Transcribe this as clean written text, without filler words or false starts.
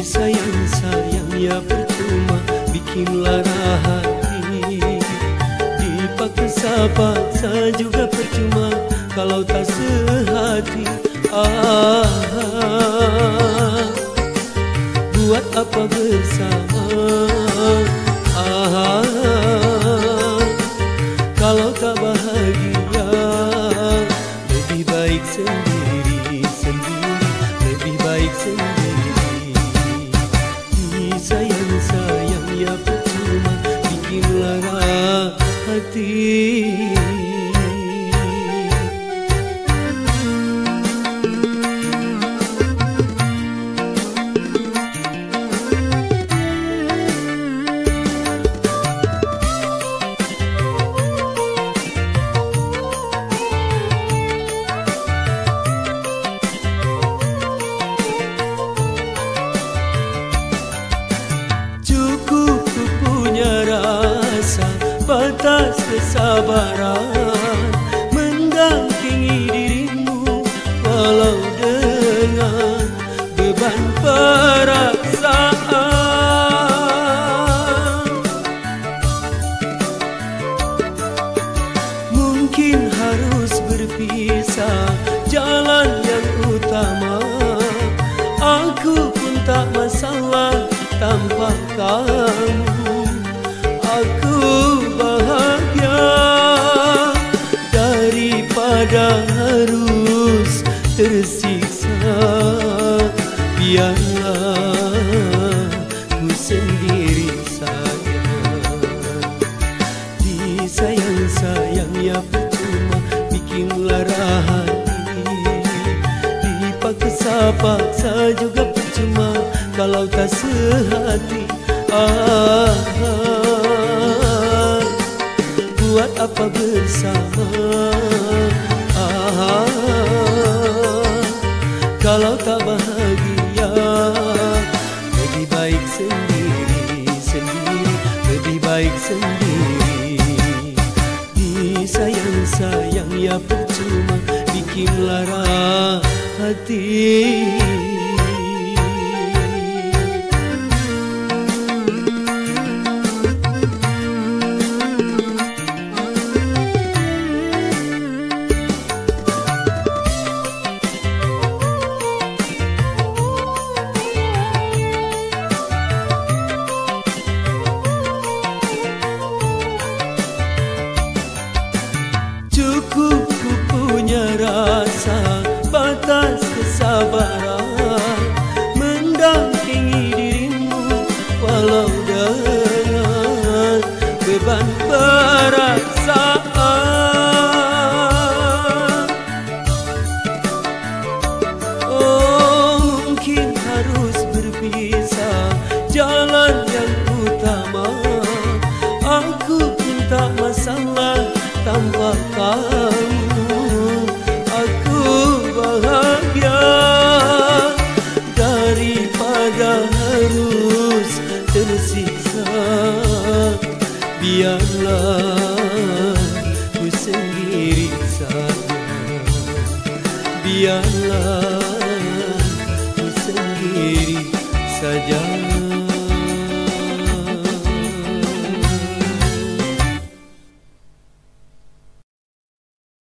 Sayang-sayang ya percuma bikin lara hati. Dipaksa-paksa juga percuma kalau tak sehati. Buat apa bersama kalau tak bahagia? Lebih baik sendiri, lebih baik sendiri. Sayang-sayang ya percuma bikin lara hati. Batas kesabaran mendampingi dirimu walau dengan beban perasaan. Mungkin harus berpisah jalan yang utama. Aku pun tak masalah tanpa kamu. Aku bahagia daripada harus tersiksa. Biarlah ku sendiri saja. Disayang-sayang ya percuma bikin lara hati. Dipaksa-paksa juga percuma kalau tak sehati. Buat apa bersama kalau tak bahagia? Lebih baik sendiri, lebih baik sendiri. Disayang-sayang ya percuma bikin lara hati. Cukup ku punya rasa batas kesabaran mendampingi dirimu walau dengan beban perasaan. Oh, mungkin harus berpisah jalan yang utama. Aku pun tak masalah tanpa kamu. Aku bahagia daripada harus tersiksa. Biarlah ku sendiri saja. Biarlah ku sendiri saja.